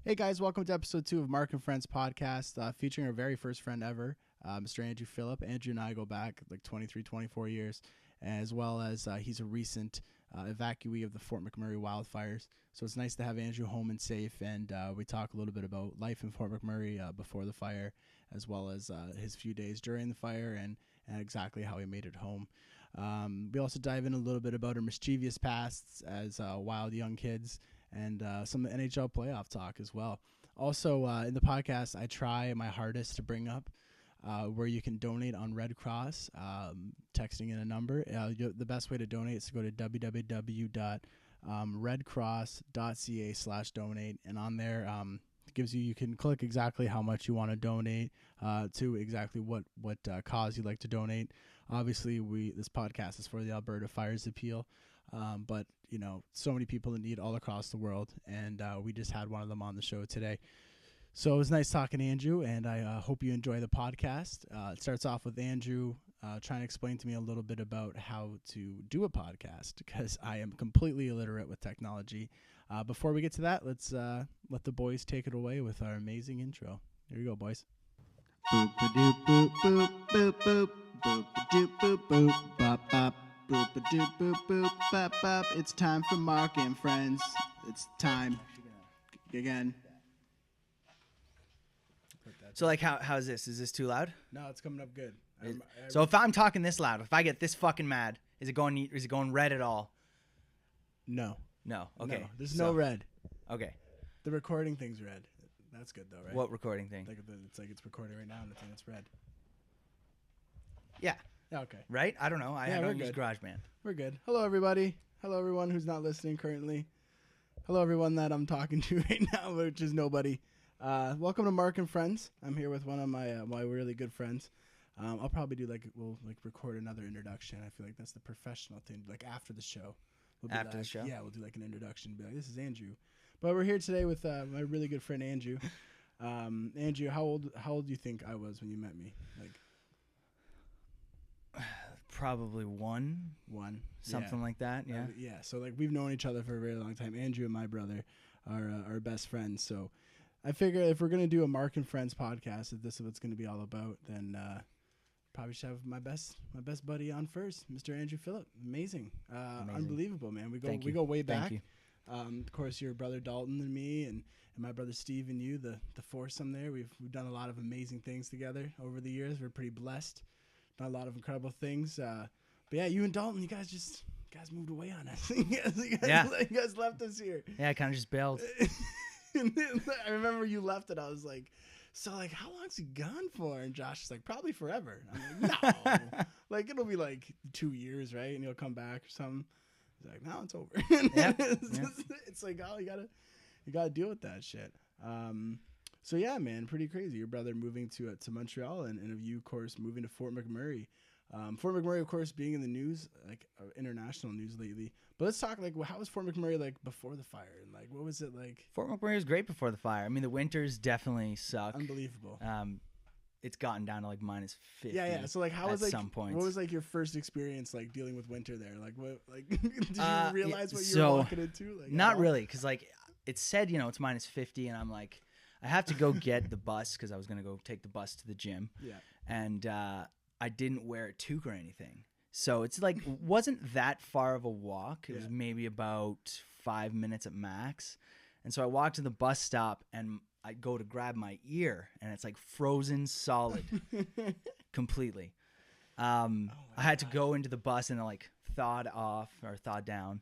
Hey guys, welcome to episode 2 of Marc Friends Podcast, featuring our very first friend ever, Mr. Andrew Phillip. Andrew and I go back like 23, 24 years, as well as he's a recent evacuee of the Fort McMurray wildfires. So it's nice to have Andrew home and safe, and we talk a little bit about life in Fort McMurray before the fire, as well as his few days during the fire and exactly how he made it home. We also dive in a little bit about our mischievous pasts as wild young kids, and some NHL playoff talk as well. Also, in the podcast, I try my hardest to bring up where you can donate on Red Cross, texting in a number. The best way to donate is to go to www.redcross.ca/donate, and on there it gives you can click exactly how much you want to donate to exactly what cause you'd like to donate. Obviously, this podcast is for the Alberta Fires Appeal. But, you know, so many people in need all across the world, and we just had one of them on the show today. So it was nice talking to Andrew, and I hope you enjoy the podcast. It starts off with Andrew trying to explain to me a little bit about how to do a podcast, because I am completely illiterate with technology. Before we get to that, let's let the boys take it away with our amazing intro. Here you go, boys. Boop-a-doop, boop, boop, boop, boop, boop-a-doop, boop, boop, bop, bop. Boop-a-doop, boop, boop, bop, bop. It's time for Marc and Friends. It's time again. So, like, how's this? Is this too loud? No, it's coming up good. So if I'm talking this loud, if I get this fucking mad, is it going red at all? No. Okay. No, there's no red. Okay. The recording thing's red. That's good though, right? What recording thing? It's like it's recording right now, and it's red. Yeah. Okay. Right? I don't know. I don't use GarageBand. We're good. Hello, everybody. Hello, everyone who's not listening currently. Hello, everyone that I'm talking to right now, which is nobody. Welcome to Marc and Friends. I'm here with one of my really good friends. I'll probably do we'll record another introduction. I feel like that's the professional thing. Like after the show. After the show? Yeah, we'll do like an introduction. Be like, this is Andrew. But we're here today with my really good friend Andrew. Andrew, how old do you think I was when you met me? Like. Probably one, something like that. Yeah. Yeah. So like we've known each other for a very long time. Andrew and my brother are our best friends. So I figure if we're gonna do a Marc and Friends podcast, if this is what it's gonna be all about, then probably should have my best buddy on first, Mr. Andrew Phillip. Amazing. Unbelievable, man. We go way back. Thank you. Of course, your brother Dalton and me, and my brother Steve and you, the foursome there. We've done a lot of amazing things together over the years. We're pretty blessed. Done a lot of incredible things. But yeah, you and Dalton, you guys moved away on us. You guys left us here. Yeah, I kind of just bailed. I remember you left and I was like, so like, how long's he gone for? And Josh is like, probably forever. I'm like, no. Like, it'll be like 2 years, right? And he'll come back or something. He's like, no, it's over. It's like, oh, you gotta deal with that shit. So yeah, man, pretty crazy. Your brother moving to Montreal, and of you, of course, moving to Fort McMurray. Fort McMurray, of course, being in the news, like international news lately. But let's talk like, how was Fort McMurray like before the fire, and like what was it like? Fort McMurray was great before the fire. I mean, the winters definitely suck. Unbelievable. It's gotten down to like minus 50. Yeah. So like, how was like some points? What was like your first experience like dealing with winter there? Like what? Like did you realize what you were walking into? Like not really, because like it said, it's minus 50, and I'm like, I have to go get the bus because I was gonna go take the bus to the gym. Yeah. And I didn't wear a toque or anything, so it's like wasn't that far of a walk. It was maybe about 5 minutes at max, and so I walked to the bus stop and I go to grab my ear, and it's like frozen solid, completely. I had to go into the bus and like thawed down.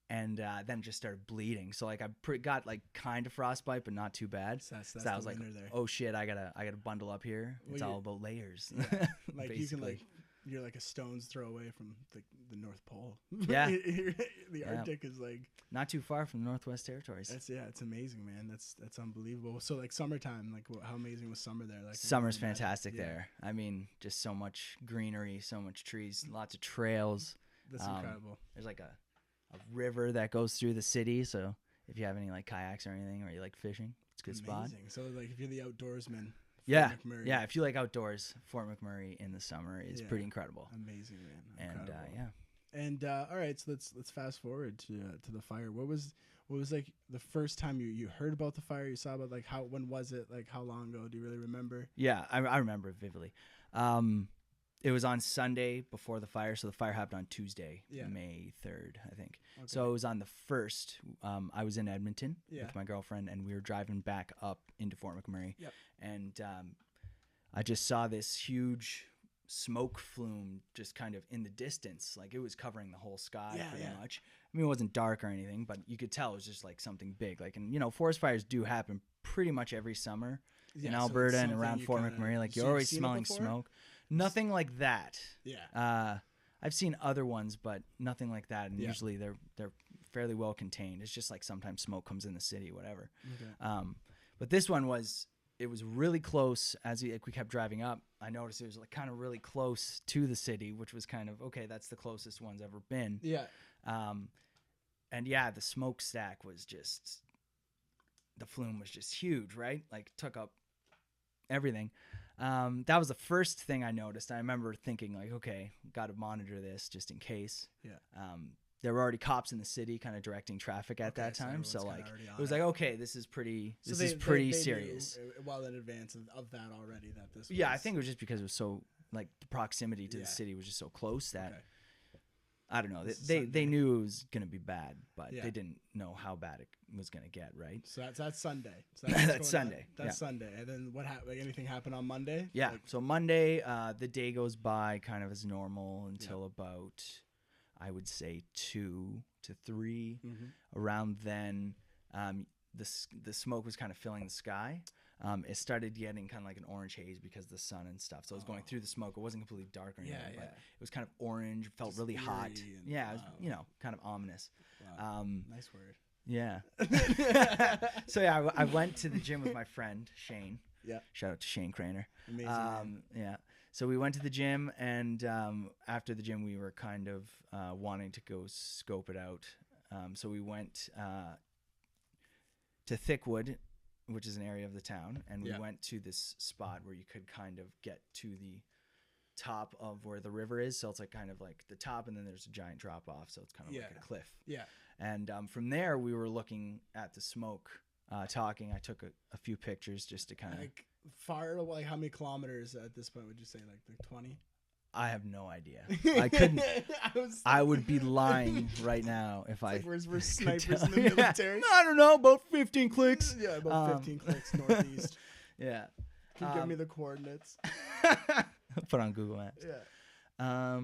And then just started bleeding. So like I got like kind of frostbite, but not too bad. So I was like, there. oh shit, I gotta bundle up here. It's all about layers. Yeah. Like you can you're like a stone's throw away from the North Pole. Yeah. The Arctic is like not too far from the Northwest Territories. It's amazing, man. That's unbelievable. So like summertime, like how amazing was summer there? Like summer's fantastic there. I mean, just so much greenery, so much trees, lots of trails. That's incredible. There's like a river that goes through the city, so if you have any like kayaks or anything, or you like fishing, it's a good spot. So like if you're the outdoorsman, if you like outdoors, Fort McMurray in the summer is pretty incredible. Amazing, man. Incredible. And all right, so let's fast forward to the fire. What what was like the first time you heard about the fire? You saw about like when was it? Like how long ago? Do you really remember? Yeah, I remember it vividly. It was on Sunday before the fire, so the fire happened on Tuesday, May 3rd, I think. Okay. So it was on the 1st. I was in Edmonton with my girlfriend, and we were driving back up into Fort McMurray. Yep. And I just saw this huge smoke flume just kind of in the distance. Like it was covering the whole sky pretty much. I mean, it wasn't dark or anything, but you could tell it was just like something big. Like, and forest fires do happen pretty much every summer in Alberta and around Fort McMurray. Like you're always smelling smoke. Nothing like that. Yeah. I've seen other ones, but nothing like that. And usually they're fairly well contained. It's just like sometimes smoke comes in the city, whatever. Okay. But this one was really close. As we kept driving up, I noticed it was like kind of really close to the city, which was kind of okay. That's the closest one's ever been. Yeah. And the smokestack was just, the flume was just huge, right? Like took up everything. That was the first thing I noticed. I remember thinking like, okay, got to monitor this just in case. Yeah. There were already cops in the city kind of directing traffic at that time. So like, it was like, okay, this is pretty serious. Knew well in advance of that already that this was... Yeah, I think it was just because it was so like the proximity to the city was just so close that I don't know. They knew it was going to be bad, but they didn't know how bad it was going to get, right? So that's Sunday. So that's Sunday. That's Sunday. And then what happened? Like anything happened on Monday? Yeah. So Monday, the day goes by kind of as normal until about, I would say 2 to 3. Mm-hmm. Around then, the smoke was kind of filling the sky. It started getting kind of like an orange haze because of the sun and stuff. So it was going through the smoke. It wasn't completely dark or anything, but it was kind of orange, felt just really hot. And, it was, kind of ominous. Wow. Nice word. Yeah. So I went to the gym with my friend, Shane. Yeah. Shout out to Shane Craner. Amazing. Man. Yeah. So we went to the gym, and after the gym, we were kind of wanting to go scope it out. So we went to Thickwood, which is an area of the town, and we went to this spot where you could kind of get to the top of where the river is. So it's like kind of like the top, and then there's a giant drop off. So it's kind of like a cliff. Yeah. And from there, we were looking at the smoke, talking. I took a few pictures just to kind of like far. Like how many kilometers at this point would you say? Like 20? I have no idea. I couldn't. I would be lying right now if I. Like we're snipers in the military. I don't know, about 15 clicks. Yeah, about 15 clicks northeast. Yeah. Can you give me the coordinates? Put on Google Maps. Yeah.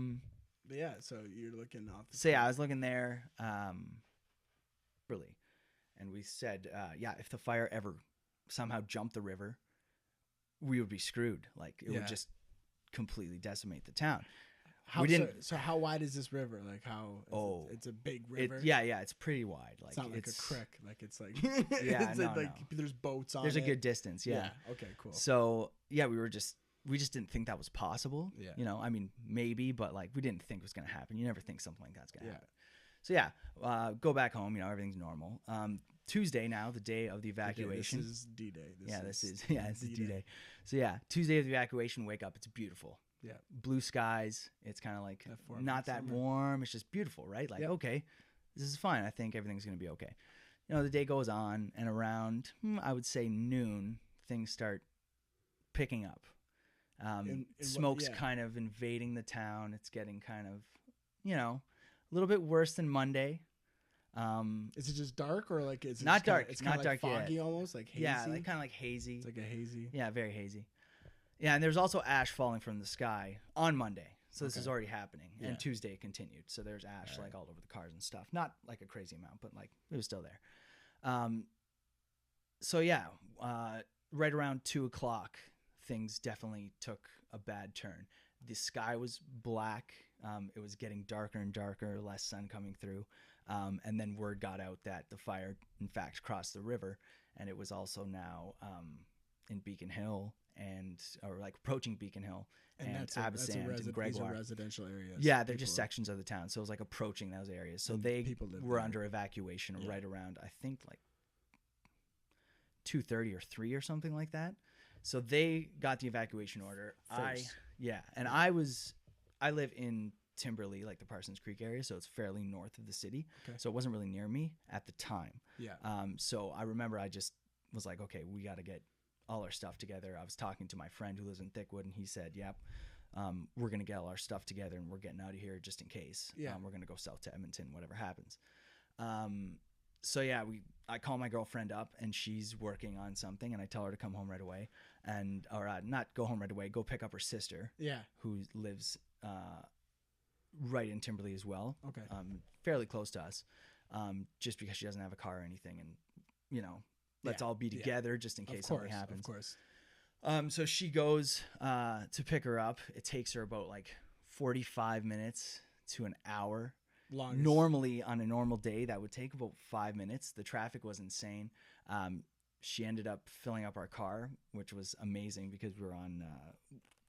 But yeah, so you're looking off. I was looking there, really, and we said, if the fire ever somehow jumped the river, we would be screwed. Like it would just completely decimate the town. So how wide is this river? Like how? It's a big river. It's pretty wide. Like it's not like a creek. Like it's like there's boats on. There's a good distance. Yeah. Okay. Cool. So we just didn't think that was possible. Yeah. I mean maybe, but like we didn't think it was gonna happen. You never think something like that's gonna happen. So go back home. Everything's normal. Tuesday now, the day of the evacuation. This is D-Day. This is D-Day. So Tuesday of the evacuation, wake up, it's beautiful. Yeah. Blue skies. It's kind of like not that warm. It's just beautiful, right? Like, okay, this is fine. I think everything's going to be okay. The day goes on, and around, I would say noon, things start picking up. Smoke's kind of invading the town. It's getting kind of, a little bit worse than Monday. Is it just dark or like it's not dark? It's not dark like foggy yet. Almost like hazy. Yeah, like kind of like hazy. It's like a hazy. Yeah, very hazy. Yeah, and there's also ash falling from the sky on Monday. So this is already happening. And Tuesday it continued. So there's ash like all over the cars and stuff. Not like a crazy amount, but like it was still there. Right around 2:00, things definitely took a bad turn. The sky was black. It was getting darker and darker, less sun coming through. And then word got out that the fire, in fact, crossed the river, and it was also now in Beacon Hill or approaching Beacon Hill and Absent and Gregoire. These are residential areas. Yeah, they're just sections of the town, so it was like approaching those areas. So they were under evacuation right around, I think, like 2:30 or 3 or something like that. So they got the evacuation order. First. I live in Timberley, like the Parsons Creek area, so it's fairly north of the city. Okay. So it wasn't really near me at the time. Yeah. So I remember I just was like, okay, we got to get all our stuff together. I was talking to my friend who lives in Thickwood, and he said, yep, we're going to get all our stuff together, and we're getting out of here just in case. Yeah. We're going to go south to Edmonton, whatever happens. So yeah, I call my girlfriend up, and she's working on something, and I tell her to come home right away, or not go home right away, go pick up her sister, Yeah. who lives right in Timberley as well. Okay. Fairly close to us, just because she doesn't have a car or anything, and let's all be together just in case something happens. Of course. So she goes to pick her up. It takes her about like 45 minutes to an hour. Longest. Normally on a normal day that would take about 5 minutes. The traffic was insane. She ended up filling up our car, which was amazing because we were on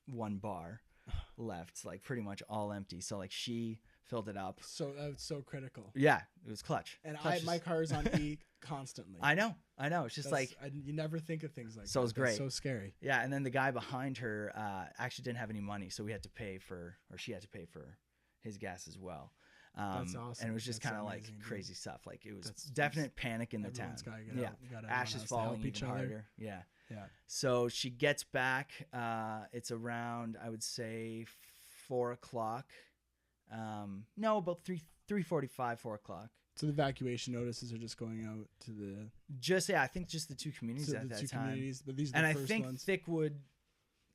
one bar left, like pretty much all empty. So like she filled it up. So that's so critical. Yeah, it was clutch. And my my car is on E constantly. I know. It's just you never think of things like that. So it was great. That's so scary. Yeah, and then the guy behind her actually didn't have any money, so she had to pay for his gas as well. That's awesome. And it was just kind of like crazy stuff. Like it was definite panic in the town. Ash is falling even harder. Yeah. So she gets back. It's around, I would say, 4:00. No, about 3:45, 4:00. So the evacuation notices are just going out to the I think just the two communities at that time. But these are the first ones. I think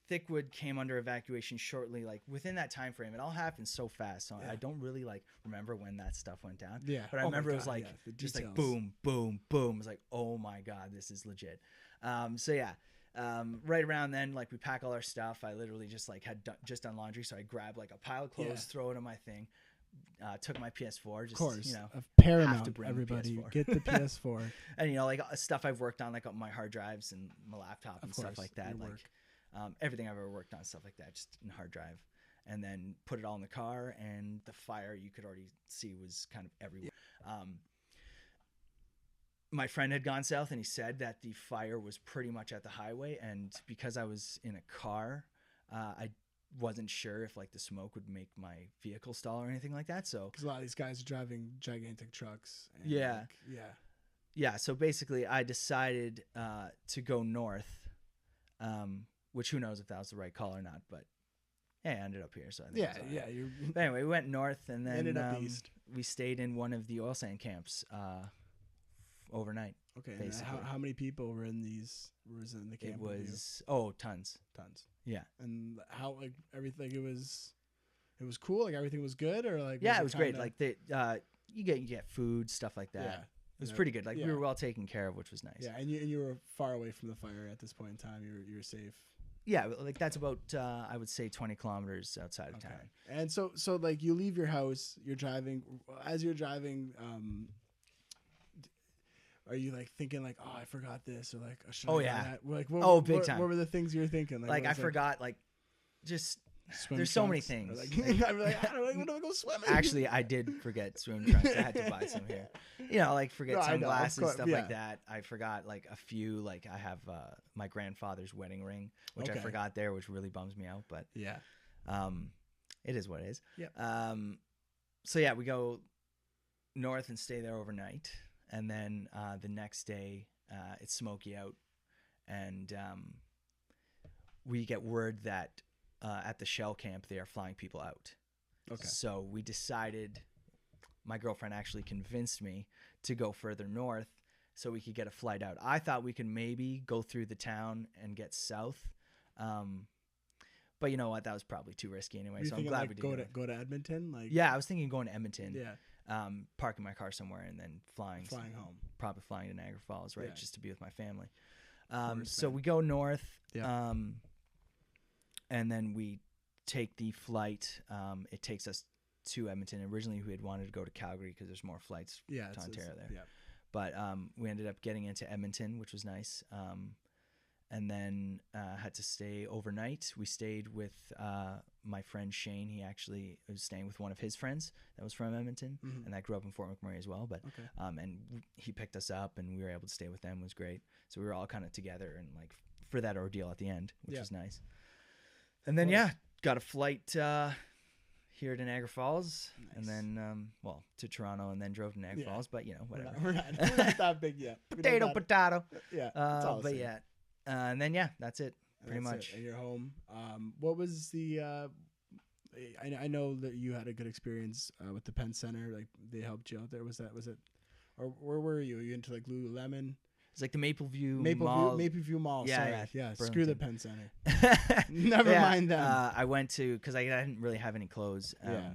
Thickwood came under evacuation shortly, like within that time frame. It all happened so fast, so I don't really like remember when that stuff went down. Yeah, but I remember it was like just like boom, boom, boom. It was like, oh my god, this is legit. Right around then, like we pack all our stuff. I literally just like had just done laundry, so I grabbed like a pile of clothes, throw it in my thing. Took my PS4. Just, of course, a paramount. Everybody get the PS4. And like stuff I've worked on, like my hard drives and my laptop and stuff like that. Like everything I've ever worked on, stuff like that, just in hard drive. And then put it all in the car, and the fire you could already see was kind of everywhere. My friend had gone south, and he said that the fire was pretty much at the highway. And because I was in a car, I wasn't sure if like the smoke would make my vehicle stall or anything like that. So because a lot of these guys are driving gigantic trucks. And So basically, I decided to go north, which who knows if that was the right call or not, but. I ended up here, so I think But anyway, we went north, and then ended up east. We stayed in one of the oil sand camps overnight. Okay, basically. How many people were in the camp? It was tons. Yeah, and how like everything it was cool. Like everything was good, or like it was great. Like you get food, stuff like that. Yeah, it was pretty good. Like we were well taken care of, which was nice. Yeah, and you were far away from the fire at this point in time. You were safe. Yeah, like that's about I would say 20 kilometers outside of town. And so like you leave your house, you're driving. As you're driving, are you like thinking like, oh, I forgot this, or like, that? Like, big time. What were the things you were thinking? Like I forgot, like just. There's so many things. I'm like, I don't want to go swimming. Actually, I did forget swim trunks. I had to buy some here. Like forget sunglasses, stuff like that. I forgot like a few. Like I have my grandfather's wedding ring, which I forgot there, which really bums me out. But it is what it is. Yeah. So we go north and stay there overnight, and then the next day it's smoky out, and we get word that. At the shell camp, they are flying people out. Okay. So we decided, my girlfriend actually convinced me to go further north so we could get a flight out. I thought we could maybe go through the town and get south. But you know what? That was probably too risky anyway. So I'm glad we did go to Edmonton. Like I was thinking going to Edmonton. Yeah. Parking my car somewhere and then flying home. Probably flying to Niagara Falls, right? Yeah. Just to be with my family. So we go north. Yeah. And then we take the flight. It takes us to Edmonton. Originally, we had wanted to go to Calgary because there's more flights to Ontario there. Yeah. But we ended up getting into Edmonton, which was nice. And then had to stay overnight. We stayed with my friend Shane. He actually was staying with one of his friends that was from Edmonton, and that grew up in Fort McMurray as well. But and he picked us up, and we were able to stay with them. It was great. So we were all kind of together and like for that ordeal at the end, which was nice. And then got a flight here to Niagara Falls, Nice. and then to Toronto, and then drove to Niagara Falls. But whatever. We're not that big yet. Potato. Yeah. It's all the But same. and then that's it. Pretty That's much. it, and you're home. What was the? I know that you had a good experience with the Penn Center. Like they helped you out there. Was it? Or where were you? Were you into like Lululemon? It's like the Mapleview Mall. Yeah, Yeah, Screw the Burlington. Penn Center. Never mind them. I went to because I didn't really have any clothes. Yeah.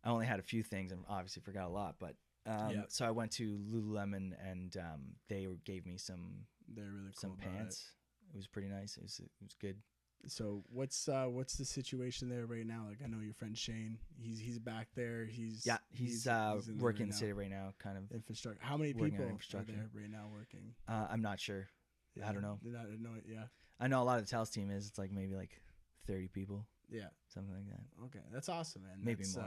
I only had a few things and obviously forgot a lot. But so I went to Lululemon and they gave me some They're really cool. some pants. It was pretty nice. It was good. So what's the situation there right now? Like I know your friend Shane. He's back there. He's in working in there the city right now. Kind of infrastructure. How many working on people are infrastructure. there right now working? I'm not sure. Yeah, I don't know. Yeah. I know a lot of the Tels team is. It's like maybe like 30 people, Yeah. something like that. Okay, that's awesome, man. Maybe That's, more.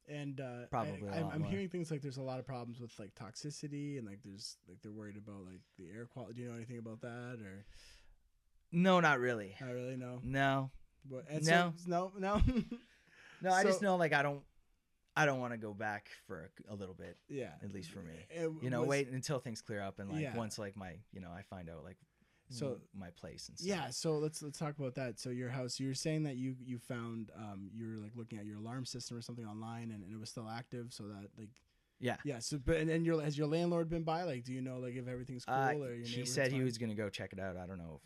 And Probably a lot I'm more. hearing things like there's a lot of problems with like toxicity and like there's like they're worried about like the air quality. Do you know anything about that or? No, not really. I really know. No. But, and No. So, no. No, I just So- know like I don't want to go back for a little bit, Yeah. at least for me. It Wait until things clear up and like Yeah. once like my I find out like So- my place and stuff. Yeah, so let's talk about that. So your house, you're saying that you found you were like looking at your alarm system or something online and it was still active, so that like Yeah. So but and has your landlord been by? Like, do you know like if everything's cool or your He said he was gonna go check it out. I don't know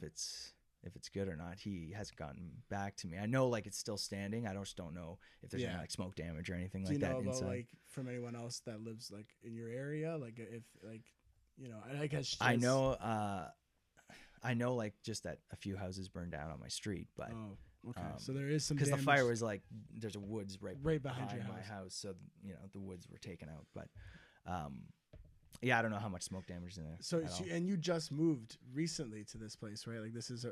if it's good or not. He hasn't gotten back to me. I know like it's still standing. I just don't know if there's any like smoke damage or anything Do like you know that about inside. like from anyone else that lives like in your area? Like if like I guess I know like just that a few houses burned down on my street, but Oh, okay. So there is some because the damage. fire was like there's a woods right behind your my house. house, so the woods were taken out. But I don't know how much smoke damage is in there. So at all. and you just moved recently to this place, right? Like this was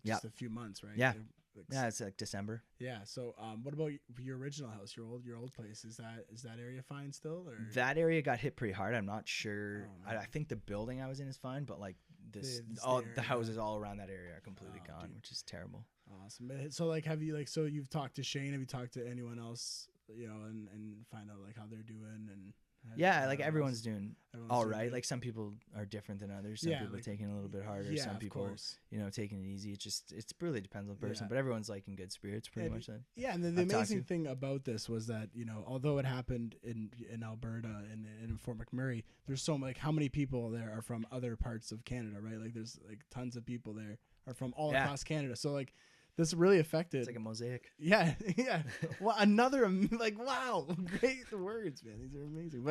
just a few months, right? Yeah. Like, Yeah, it's like December. Yeah. So what about your original house, your old place? Is that area fine still? Or That area got hit pretty hard. I'm not sure. Oh, no. I think the building I was in is fine, but like The the area. houses all around that area are completely Oh, gone, dude. which is terrible. awesome. But so like have you so you've talked to Shane? Have you talked to anyone else? And find out like how they're doing and Yeah, like everyone's doing everyone's all doing right. good? Like some people are different than others. Some Yeah, people like- are taking it a little bit harder. Yeah, Some of people, course. taking it easy. It really depends on the person, Yeah. but everyone's like in good spirits pretty Yeah, much. Then. Yeah, and the I've talked amazing to. thing about this was that although it happened in Alberta and in Fort McMurray, there's so like how many people there are from other parts of Canada, right? Like there's like tons of people there are from all Yeah. across Canada. So like this really affected. It's like a mosaic. Yeah, yeah. Well, another like wow, great words, man. These are amazing.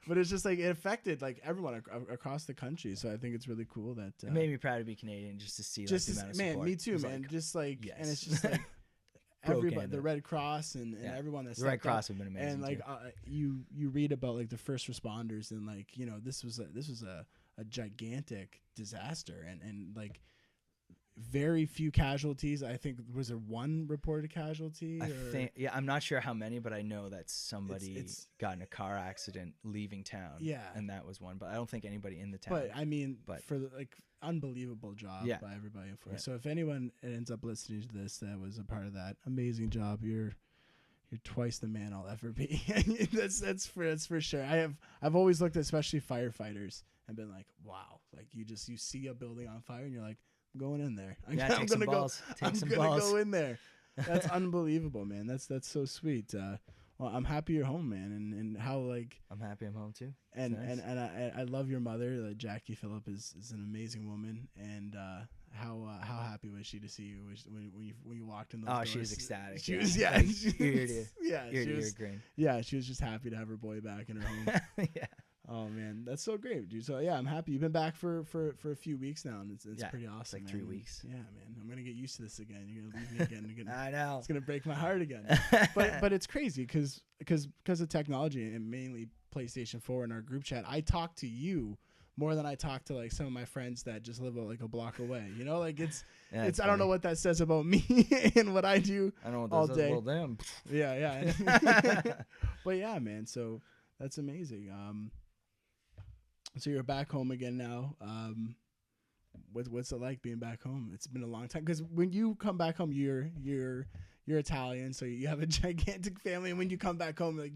But it's just like it affected like everyone across the country. So I think it's really cool that It made me proud to be Canadian just to see like, just the as, amount of man, support. me It too, was man. like, Just like yes. and it's just like Pro everybody, Canada. the Red Cross and Yeah. everyone that's the Red Cross have been amazing. and like too. you read about like the first responders and like this was a gigantic disaster and like very few casualties. I think was there one reported casualty? I or? think I'm not sure how many, but I know that somebody It's- got in a car accident leaving town. Yeah. and that was one. But I don't think anybody in the town. But I mean, But- for the, like unbelievable job Yeah. by everybody. Yeah. So if anyone ends up listening to this that was a part of that, amazing job. You're twice the man I'll ever be. that's for sure. I've always looked at especially firefighters and been like, wow, like you see a building on fire and you're like, I'm going in there. Yeah, I'm take some gonna go. balls. Take I'm some gonna balls. go in there. That's unbelievable, man. That's so sweet. Well, I'm happy you're home, man, and how like I'm happy I'm home too. and Nice. and I love your mother. Jackie Phillip is an amazing woman, and how happy was she to see you when you walked in those doors? She was ecstatic. She yeah. was yeah, Like, she ear was- to yeah, ear she to was ear grin. yeah, she was just happy to have her boy back in her home. Yeah. Oh man, that's so great, dude. So yeah, I'm happy you've been back for a few weeks now, and it's Yeah, pretty awesome. it's like man. 3 weeks. Yeah, man, I'm gonna get used to this again. You're gonna leave me again. You're gonna, I know. it's gonna break my heart again. But it's crazy because of technology and mainly PlayStation 4 in our group chat. I talk to you more than I talk to like some of my friends that just live like a block away. Like it's Yeah, it's I don't know funny. what that says about me and what I do. I don't know what all those day. Well, damn. Yeah. But yeah, man. So that's amazing. So you're back home again now. What's it like being back home? It's been a long time because when you come back home, you're you're Italian, so you have a gigantic family, and when you come back home, like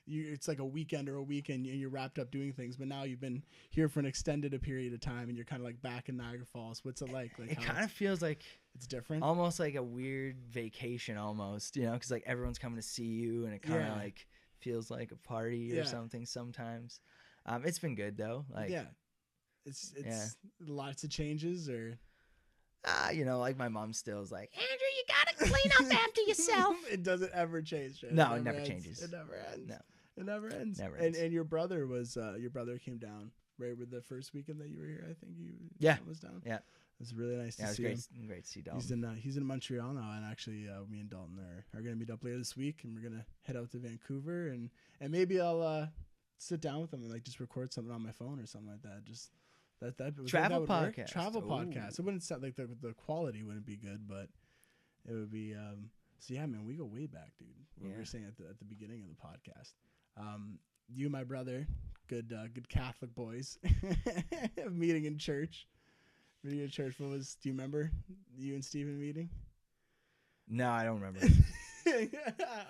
it's like a weekend or a weekend, and you're wrapped up doing things. But now you've been here for an extended a period of time, and you're kind of like back in Niagara Falls. What's it like? Like it kind of feels like it's different, almost like a weird vacation, almost. You know, because like everyone's coming to see you, and it kind of like feels like a party or something sometimes. It's been good though. Like it's lots of changes or. You know, like my mom still is like, Andrew, you gotta clean up after yourself. It doesn't ever change. Right? No, it never changes. It never ends. No, it never ends. Never ends. And your brother came down right with the first weekend that you were here. I think was down. Yeah, it was really nice to see him. Great to see Dalton. He's in Montreal now, and actually, me and Dalton are gonna meet up later this week, and we're gonna head out to Vancouver, and maybe I'll sit down with him and like just record something on my phone or something like that. Just. Travel podcast. Travel podcast. It wouldn't sound like the quality wouldn't be good, but it would be. So yeah, man, we go way back, dude. What we were saying at the beginning of the podcast. You and my brother, good Catholic boys, meeting in church. Meeting in church. Do you remember you and Steven meeting? No, I don't remember.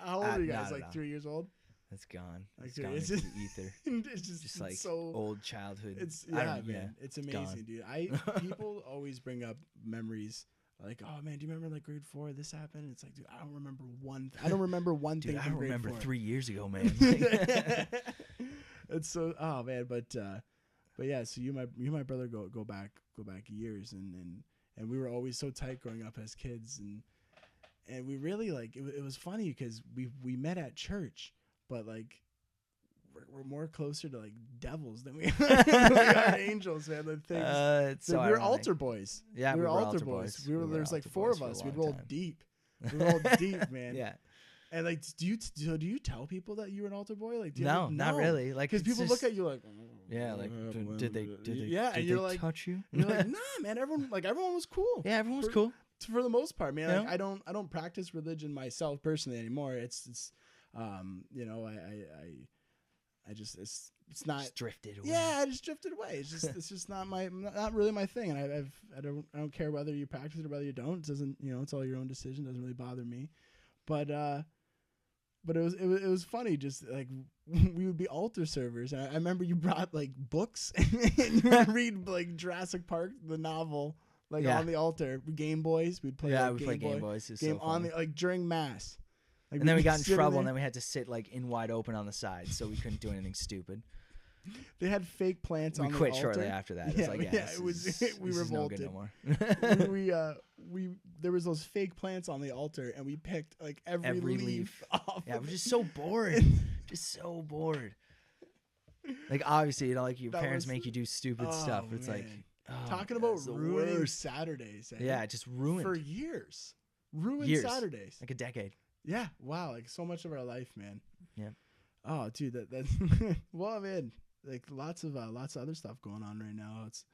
How old are you guys? Like 3 years old? It's gone. Like, gone into the ether. It's just like so old childhood. It's man. It's amazing, dude. People always bring up memories like, oh man, do you remember like grade 4? This happened. It's like, dude, I don't remember one. I don't remember one thing. I don't remember 4. 3 years ago, man. It's so man, but yeah. So you and my brother go back years, and we were always so tight growing up as kids, and we really like it was funny because we met at church. But like, we're more closer to like devils than we are angels, man. The things. So we were altar boys. Yeah, we were altar boys. There's like 4 of us. We'd roll deep. We rolled deep, man. Yeah. And like, do you tell people that you were an altar boy? Like, no, not really. Like, because people look at you like, did they and you're like, touch you? You're like, nah, man. Everyone was cool. Yeah, everyone was cool for the most part, man. Like, I don't practice religion myself personally anymore. It's you know, I just it's not just drifted away. Yeah, I just drifted away. It's just not really my thing, and I don't care whether you practice it or whether you don't. It doesn't, you know, it's all your own decision. It doesn't really bother me, but it was funny. Just like we would be altar servers. I remember you brought like books and you would read like Jurassic Park, the novel, like on the altar. Game Boys. We'd play. Yeah, we'd play Game Boys. Game on the like during mass. Like, and then we got in trouble, and then we had to sit like in wide open on the side, so we couldn't do anything stupid. They had fake plants on the altar. We quit shortly after that. It's like, it was. We revolted. No good no more. we there was those fake plants on the altar, and we picked like every leaf off. Yeah, we're just so bored. Just so bored. Like obviously, you know, like your parents make you do stupid stuff. It's like talking about ruining Saturdays. Yeah, just ruined for years. Ruined Saturdays. Like a decade. Yeah, wow, like so much of our life, man. Yeah. Oh, dude, that's well, man, like lots of other stuff going on right now. It's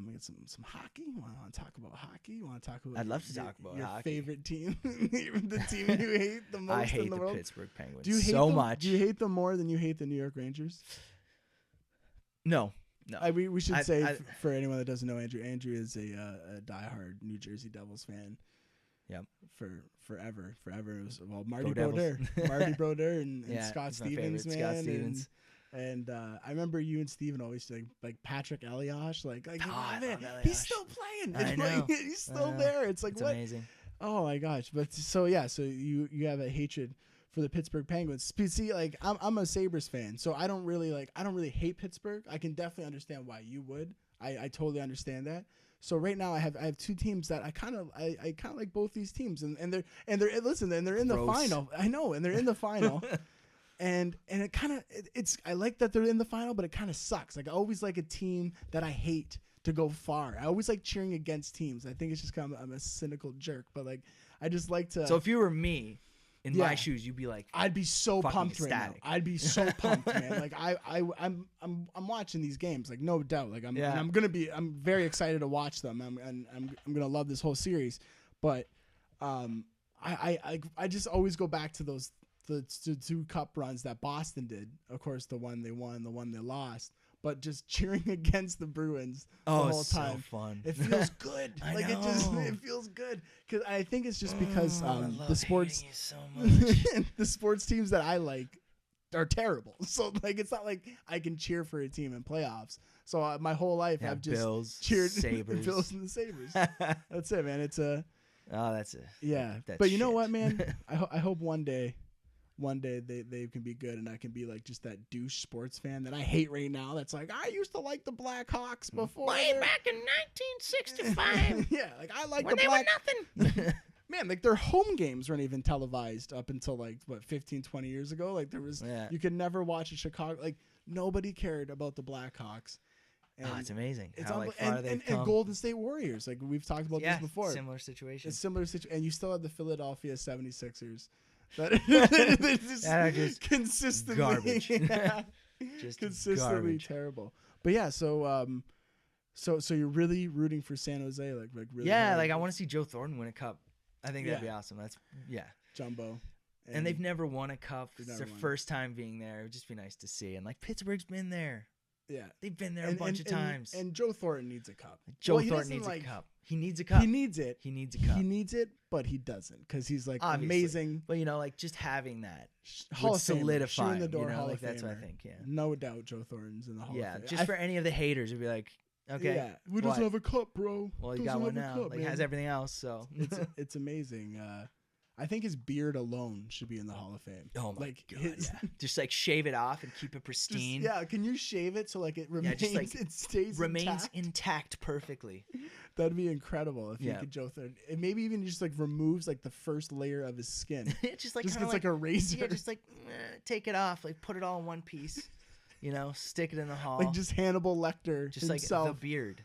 we got some hockey. You want to talk about hockey? You want to talk about? I'd love to talk about your hockey. Favorite team, the team you hate the most. I hate in the world? Pittsburgh Penguins. Do you hate so them, much? Do you hate them more than you hate the New York Rangers? No. We should say for anyone that doesn't know, Andrew is a diehard New Jersey Devils fan. Yep. For forever. It was Marty Brodeur and Scott Stevens, man. Scott Stevens. And I remember you and Steven always like Patrick Elias, like man, he's still playing. I know. He's still there. It's like it's what? Amazing. Oh my gosh! But so you have a hatred for the Pittsburgh Penguins. See, like I'm a Sabres fan, so I don't really hate Pittsburgh. I can definitely understand why you would. I totally understand that. So right now I have 2 teams that I kind of like both these teams, and they're in the final. I know, and they're in the final. And it kind of I like that they're in the final, but it kind of sucks. Like I always like a team that I hate to go far. I always like cheering against teams. I think it's just kind of I'm a cynical jerk, but like I just like to. So if you were me in my shoes, you'd be like, I'd be so pumped right now. I'd be so pumped, man. Like I'm watching these games, like no doubt. Like I'm very excited to watch them. I'm gonna love this whole series, but I just always go back to the 2 cup runs that Boston did. Of course, the one they won, the one they lost. but just cheering against the Bruins the whole time. So fun. It feels good. Like know. it feels good. Cause I think it's just because the sports you so much. the sports teams that I like are terrible. So like it's not like I can cheer for a team in playoffs. So my whole life I've just Bills, cheered Sabres. Bills and the Sabres. That's it, man. It's a that's it. yeah. That's But you know shit. what, man? I hope one day they can be good, and I can be like just that douche sports fan that I hate right now. That's like, I used to like the Blackhawks before. Way back in 1965. Yeah, like I like when the they Black. were nothing. Man, like their home games weren't even televised up until like 15, 20 years ago. Like there was, you could never watch a Chicago. Like nobody cared about the Blackhawks. And it's amazing. It's how far they've come. and Golden State Warriors. Like we've talked about this before. Similar situation. It's similar situation, and you still have the Philadelphia 76ers. That just consistently garbage. Just consistently garbage. Terrible. But yeah, so you're really rooting for San Jose, like really. Yeah, hard. like I want to see Joe Thornton win a cup. I think that'd be awesome. That's Jumbo. And they've never won a cup. It's their won. first time being there. It would just be nice to see. And like Pittsburgh's been there. Yeah, they've been there a bunch of times. And Joe Thornton needs a cup. Joe Thornton needs a cup. He needs a cup. He needs it. He needs a cup. He needs it, but he doesn't because he's like Obviously. amazing. But you know, like just having that Hall would of Famer, solidify shoe in the him, door. you know, Hall like of that's what I Famer. think. Yeah, no doubt, Joe Thornton's in the Hall of Fame. just for any of the haters, it'd be like, okay, yeah, we doesn't have a cup, bro. Well, he doesn't got one have a now. cup, Like man. has everything else. So it's amazing. I think his beard alone should be in the Hall of Fame. Oh my like god! Yeah. Just like shave it off and keep it pristine. Can you shave it so like it remains? just like it stays remains intact perfectly. That'd be incredible if you Yeah. could Joe Thornton. And maybe even just like removes like the first layer of his skin. just like just kinda gets like a razor. Yeah, just like take it off, like put it all in one piece. You know, stick it in the hall. Like just Hannibal Lecter just himself. like the beard.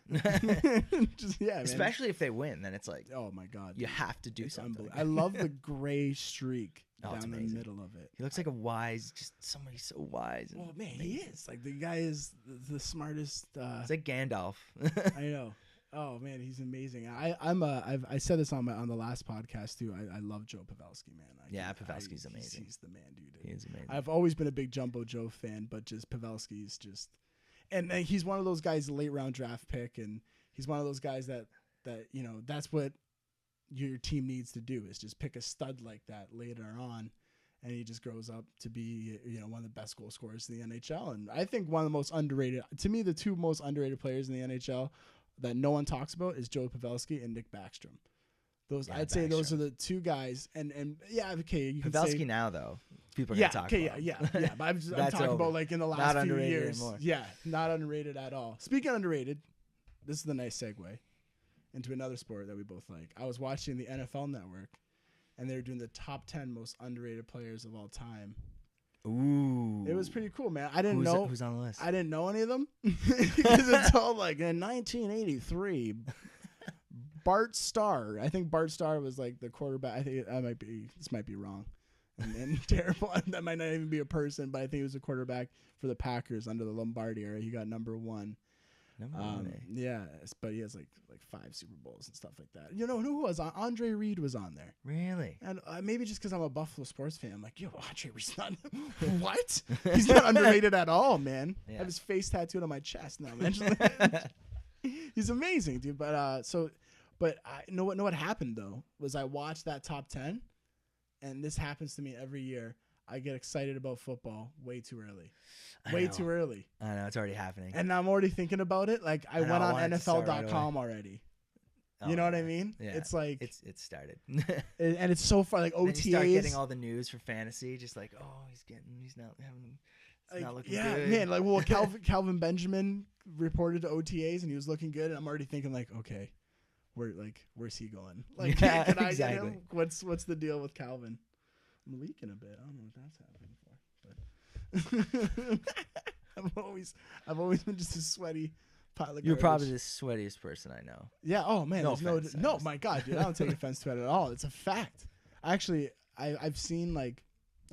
Just man. Especially if they win, then it's like, oh my god, you have to do something. I love the gray streak it's down the amazing. middle of it. He looks like a wise, just somebody so wise. Well, man, he is like the guy is the smartest. It's like Gandalf. I know. Oh man, he's amazing. I said this on the last podcast too. I love Joe Pavelski, man. Pavelski's amazing. He's the man, dude. He is amazing. I've always been a big Jumbo Joe fan, but just Pavelski's just, and he's one of those guys, late round draft pick, and he's one of those guys that you know that's what your team needs to do is just pick a stud like that later on, and he just grows up to be one of the best goal scorers in the NHL, and I think one of the most underrated. To me, the two most underrated players in the NHL that no one talks about is Joe Pavelski and Nick Backstrom. I'd say those are the two guys, and yeah, okay. You can Pavelski say, now though, people are gonna talk about. Yeah. But I'm talking over. about like in the last Not few underrated years. anymore. Yeah, not underrated at all. Speaking of underrated, this is the nice segue into another sport that we both like. I was watching the NFL Network, and they were doing the top 10 most underrated players of all time. Ooh, It was pretty cool, man. I didn't know who's on the list. I didn't know any of them because it's all like in 1983. Bart Starr. I think Bart Starr was like the quarterback. I think this might be wrong and terrible. That might not even be a person, but I think he was a quarterback for the Packers under the Lombardi era. He got number one. Yeah, but he has like 5 Super Bowls and stuff like that. You know who was on? Andre Reed was on there. Really? And maybe just because I'm a Buffalo sports fan, I'm like, yo, Andre Reed's not. What? He's not underrated at all, man. Yeah. I have his face tattooed on my chest now, man. He's amazing, dude. But I know what happened though was I watched that top 10, and this happens to me every year. I get excited about football way too early. Too early. I know, it's already happening. And I'm already thinking about it. Like I went on NFL.com already. You know what I mean? Yeah. It's like it started. and it's so far like OTAs. Then you start getting all the news for fantasy, just like, oh, he's not looking good. Man, like well Calvin Benjamin reported to OTAs and he was looking good, and I'm already thinking like, okay, where's he going? Like can I exactly. get him? What's the deal with Calvin? I'm leaking a bit. I don't know what that's happening for. But I've always been just a sweaty pile of You're garbage. probably the sweatiest person I know. Yeah. Oh man. No there's offense, no. My God, dude. I don't take offense to it at all. It's a fact. Actually, I've seen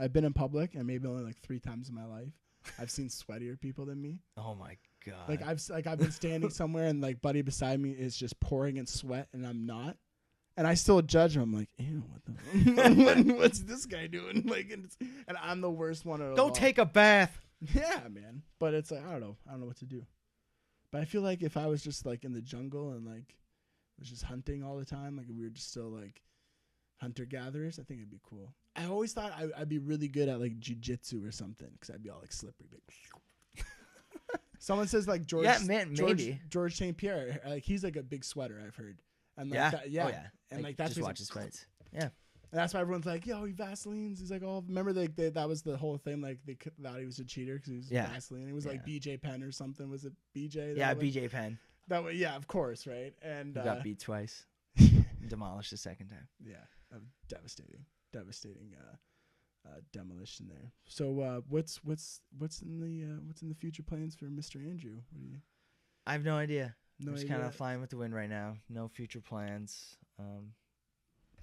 I've been in public and maybe only 3 times in my life. I've seen sweatier people than me. Oh my God. I've been standing somewhere and buddy beside me is just pouring in sweat and I'm not. And I still judge him. I'm like, ew, what the what's this guy doing? And I'm the worst one of Go take a bath. Yeah, man. But it's like, I don't know what to do. But I feel like if I was just like in the jungle and like was just hunting all the time, like we were just still like hunter gatherers, I think it'd be cool. I always thought I'd be really good at like jujitsu or something because I'd be all like slippery. Someone says like George St. Pierre, like he's like a big sweater, I've heard. And like and like that's just watch his fights. Yeah. And that's why everyone's like, yo, he Vaseline's. He's like, oh, remember that was the whole thing. Like they thought he was a cheater because he was Vaseline. It was like BJ Penn or something. Was it BJ? BJ Penn. That way, yeah, of course, right? And he got beat twice, demolished the second time. Yeah, devastating demolition there. So what's in the future plans for Mr. Andrew? What do you? I have no idea. I'm just kind of flying with the wind right now. No future plans.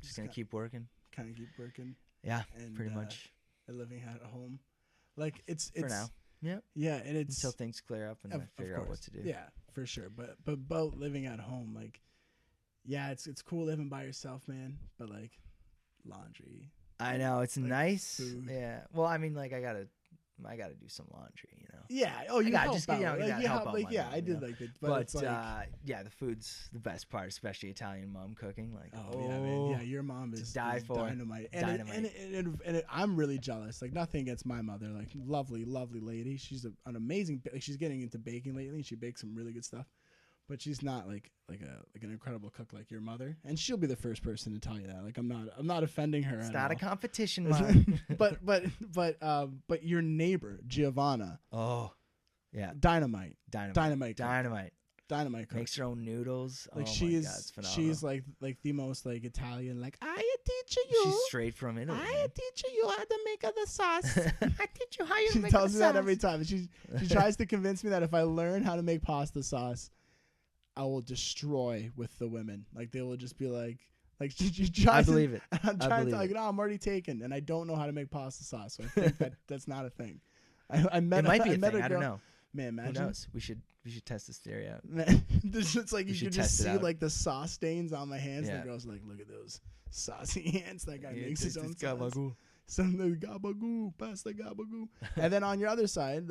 Just gonna keep working. Kind of keep working. Yeah, and, pretty much. Living at home, like it's for now. Yeah. Yeah, and it's until things clear up and I figure out what to do. Yeah, for sure. But about living at home, like, yeah, it's cool living by yourself, man. But like, laundry. I know it's like, nice. Food. Yeah. Well, I mean, like, I gotta do some laundry, you know. Yeah. Oh, you got just help out. out. Like, yeah, I did like it, but it's like, yeah, the food's the best part, especially Italian mom cooking. Like, yeah, man. Yeah, your mom is dynamite. And I'm really jealous. Like, nothing against my mother. Like, lovely lady. She's an amazing. Like, she's getting into baking lately. And she bakes some really good stuff. But she's not like an incredible cook like your mother, and she'll be the first person to tell you that. Like, I'm not offending her. It's not a competition, but your neighbor Giovanna. Oh, yeah, dynamite cook. Makes her own noodles. Like, God, it's phenomenal. She's like the most like Italian. Like, I teach you. She's straight from Italy. I teach you how to make the sauce. I teach you how you make the sauce. She tells me that every time. She tries to convince me that if I learn how to make pasta sauce, I will destroy with the women. Like, they will just be like she tries. I believe it. I'm trying to no, I'm already taken, and I don't know how to make pasta sauce. So I think that's not a thing. I met. It might be a thing. I don't know. Man, imagine. Who knows? We should test this theory out. It's like you can just see like the sauce stains on my hands. Yeah. And the girls are like, look at those saucy hands. That guy makes his own sauce. Gabagoo. Some gabagoo, pasta gabagoo. And then on your other side,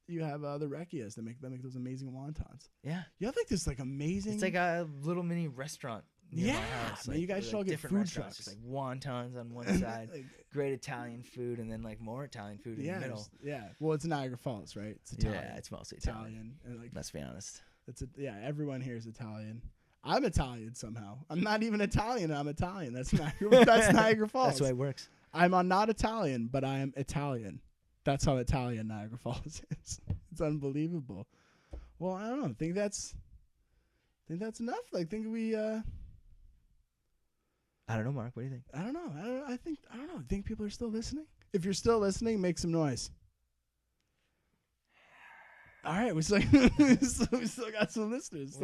you have the Recchias that make those amazing wontons. Yeah, you have like this like amazing. It's like a little mini restaurant. Yeah, my house. Man, like, you guys should all get different food restaurants. trucks. Just like wontons on one side, like, great Italian food, and then like more Italian food in the middle. Yeah, well, it's Niagara Falls, right? It's Italian. Yeah, it's mostly Italian. And like, let's be honest. Everyone here is Italian. I'm Italian somehow. I'm not even Italian. I'm Italian. That's Niagara Falls. That's the way it works. I'm not Italian, but I am Italian. That's how Italian Niagara Falls is. It's unbelievable. Well, I don't know. I think that's enough. Like, think we. I don't know, Mark. What do you think? I don't know. I don't know. I think people are still listening. If you're still listening, make some noise. All right, we still got some listeners.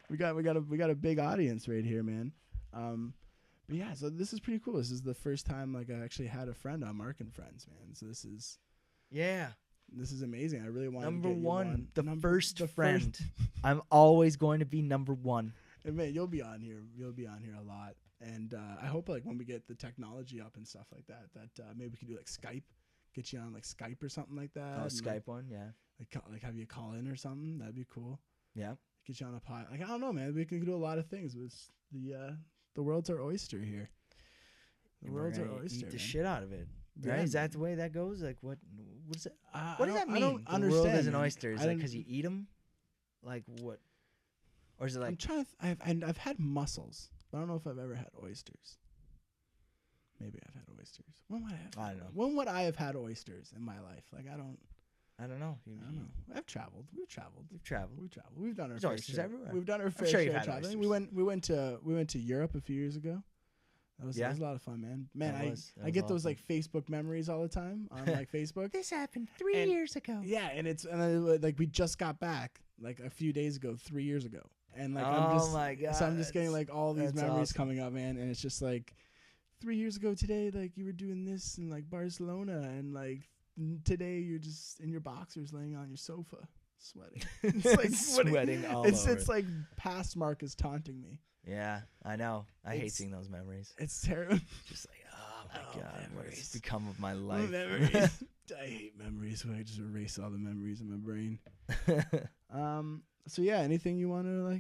We got a big audience right here, man. But yeah, so this is pretty cool. This is the first time like I actually had a friend on Marc and Friends, man. So this is amazing. I really want number to get one, the first friend. I'm always going to be number one. And man, you'll be on here. You'll be on here a lot. And I hope like when we get the technology up and stuff like that, maybe we could do like Skype, get you on like Skype or something like that. Oh, Skype one, yeah. Like have you call in or something. That'd be cool. Yeah. Get you on a pod. Like, I don't know, man. We can do a lot of things. The world's our oyster here. The world's our oyster. Eat the shit out of it. Yeah. Right? Is that the way that goes? Like, what is it? What does that mean? I don't the understand. World is an oyster. Is that because you eat them? Like what? Or is it like? I'm trying to. I've had mussels. I don't know if I've ever had oysters. Maybe I've had oysters. When would I have? I don't know. When would I have had oysters in my life? Like, I don't know. I don't know. I've traveled. We've traveled. We've done our There's fair oysters share. everywhere. We've done our fair share of traveling. We went to Europe a few years ago. That was a lot of fun, man. Man, I get those like Facebook memories all the time on like Facebook. This happened 3 years ago. Yeah, and like we just got back like a few days ago, 3 years ago. And like my God. So I'm just getting like all these memories coming up, man, and it's just like 3 years ago today, like you were doing this in like Barcelona, and like today you're just in your boxers laying on your sofa sweating. It's like sweating all over. It's like past Marc is taunting me. Yeah, I know. I hate seeing those memories. It's terrible. Just like, oh my God, what has become of my life? Memories. I hate memories. So I just erase all the memories in my brain. So yeah, anything you want to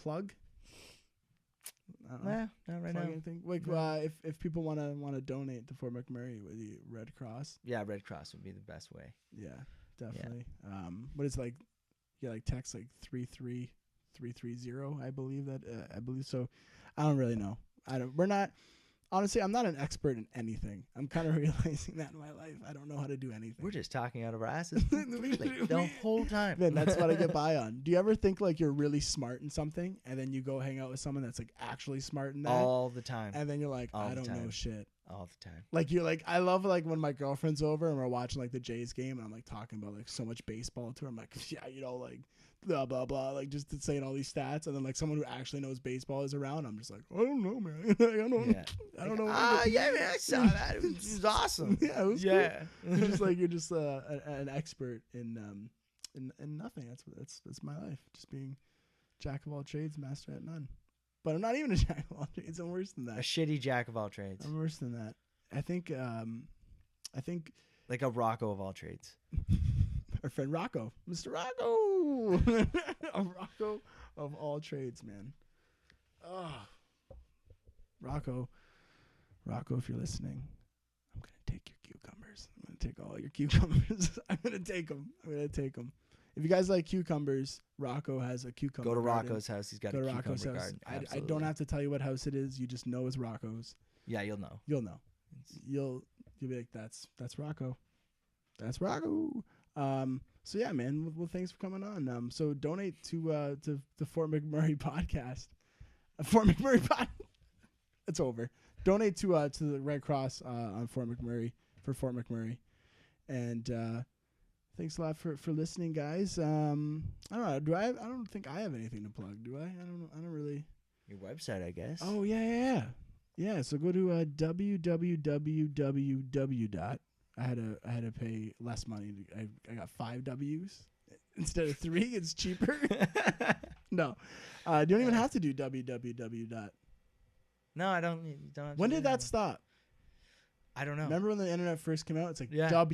plug? Nah, not right now. Anything? Like, if people want to donate to Fort McMurray with the Red Cross. Yeah, Red Cross would be the best way. Yeah, definitely. Yeah. But it's like, text like 33330. I believe so. I don't really know. Honestly, I'm not an expert in anything. I'm kind of realizing that in my life. I don't know how to do anything. We're just talking out of our asses the whole time. Man, that's what I get by on. Do you ever think like you're really smart in something, and then you go hang out with someone that's like actually smart in that? All the time. And then you're like, I don't know shit. All the time. Like you're like, I love like when my girlfriend's over and we're watching like the Jays game, and I'm like talking about like so much baseball to her. I'm like, yeah, like blah blah blah, like just saying all these stats, and then like someone who actually knows baseball is around. I'm just like, I don't know, man. I don't know. Yeah, man, I saw that. It was awesome. Yeah, it was cool. You're just an expert in nothing. That's my life. Just being jack of all trades, master at none. But I'm not even a jack of all trades. I'm worse than that. A shitty jack of all trades. I'm worse than that. I think like a Rocco of all trades. Our friend Rocco, Mr. Rocco, a Rocco of all trades, man. Oh, Rocco, if you're listening, I'm gonna take your cucumbers. I'm gonna take all your cucumbers. I'm gonna take them. If you guys like cucumbers, Rocco has a cucumber. Go to garden. Rocco's house. He's got a cucumber garden. I don't have to tell you what house it is. You just know it's Rocco's. Yeah, you'll know. You'll know. You'll be like, that's Rocco. That's Rocco. So yeah, man. Well, thanks for coming on. So donate to the Fort McMurray podcast. Fort McMurray podcast. It's over. Donate to the Red Cross on Fort McMurray for Fort McMurray, and thanks a lot for listening, guys. I don't know. I don't think I have anything to plug. Do I? I don't really. Your website, I guess. Oh yeah. So go to www. I had to pay less money. I got 5 W's instead of 3. It's cheaper. No, you don't even have to do www. No, I don't. You don't have When to did that stop? I don't know. Remember when the internet first came out? It's like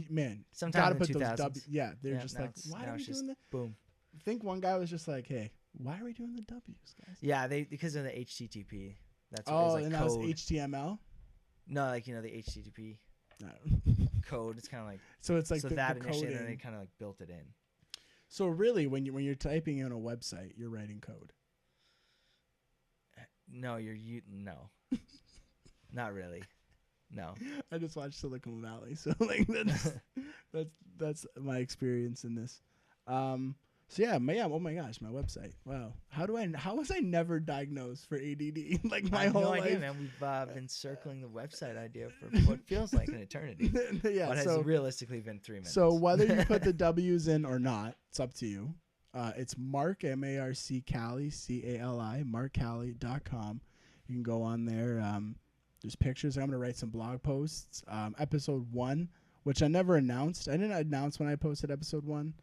man. Sometime gotta in put the 2000s. those W. Yeah, they're just like, why are we doing that? Boom. I think one guy was just like, hey, why are we doing the W's, guys? Yeah, because of the HTTP. That's what and code. that was HTML. No, like the HTTP No. code. It's kind of like so it's like so the that coding. initially, and then they kind of like built it in. So really, when you're typing in a website, you're writing code. No, no, not really. No. I just watched Silicon Valley, so like that's my experience in this. So yeah, oh my gosh, my website. Wow, how was I never diagnosed for ADD? Like my whole life. Idea, man. We've been circling the website idea for what feels like an eternity. Yeah, what has realistically been 3 minutes. So whether you put the W's in or not, it's up to you. It's Marc, MARC Cali, CALI, marccali.com. You can go on there. There's pictures. I'm going to write some blog posts. Episode 1, which I never announced. I didn't announce when I posted episode 1,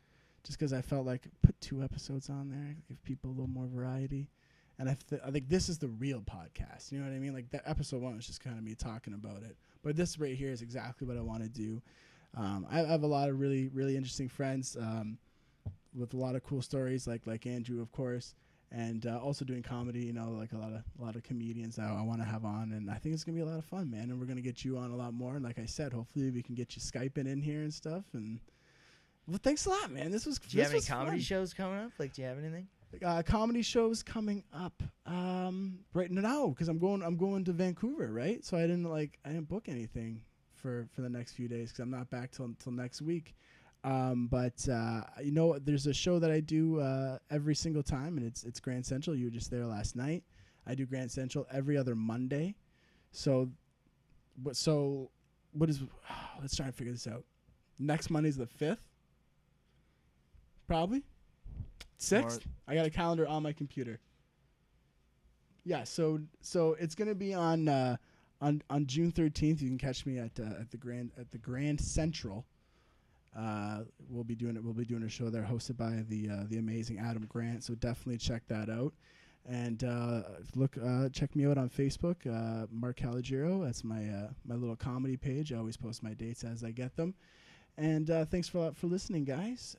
just because I felt like put 2 episodes on there, give people a little more variety. And I think this is the real podcast. You know what I mean? Like that episode 1 was just kind of me talking about it. But this right here is exactly what I want to do. I have a lot of really, really interesting friends with a lot of cool stories, like Andrew, of course. And also doing comedy, like a lot of comedians that I want to have on, and I think it's gonna be a lot of fun, man. And we're gonna get you on a lot more. And like I said, hopefully we can get you Skyping in here and stuff. And well, thanks a lot, man. Do you have any comedy shows coming up? Like, do you have anything? Comedy shows coming up right now because I'm going to Vancouver, right? So I didn't book anything for the next few days because I'm not back till next week. But there's a show that I do every single time, and it's Grand Central. You were just there last night. I do Grand Central every other Monday. So what is? Let's try and figure this out. Next Monday's the 5th, probably 6th. I got a calendar on my computer. Yeah, so it's gonna be on June 13th. You can catch me at the Grand Central. We'll be doing a show there hosted by the amazing Adam Grant. So definitely check that out. And check me out on Facebook, Marc Caligero. That's my little comedy page. I always post my dates as I get them. And thanks for listening, guys.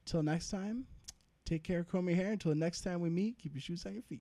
Till next time, take care, comb your hair. Until the next time we meet, keep your shoes on your feet.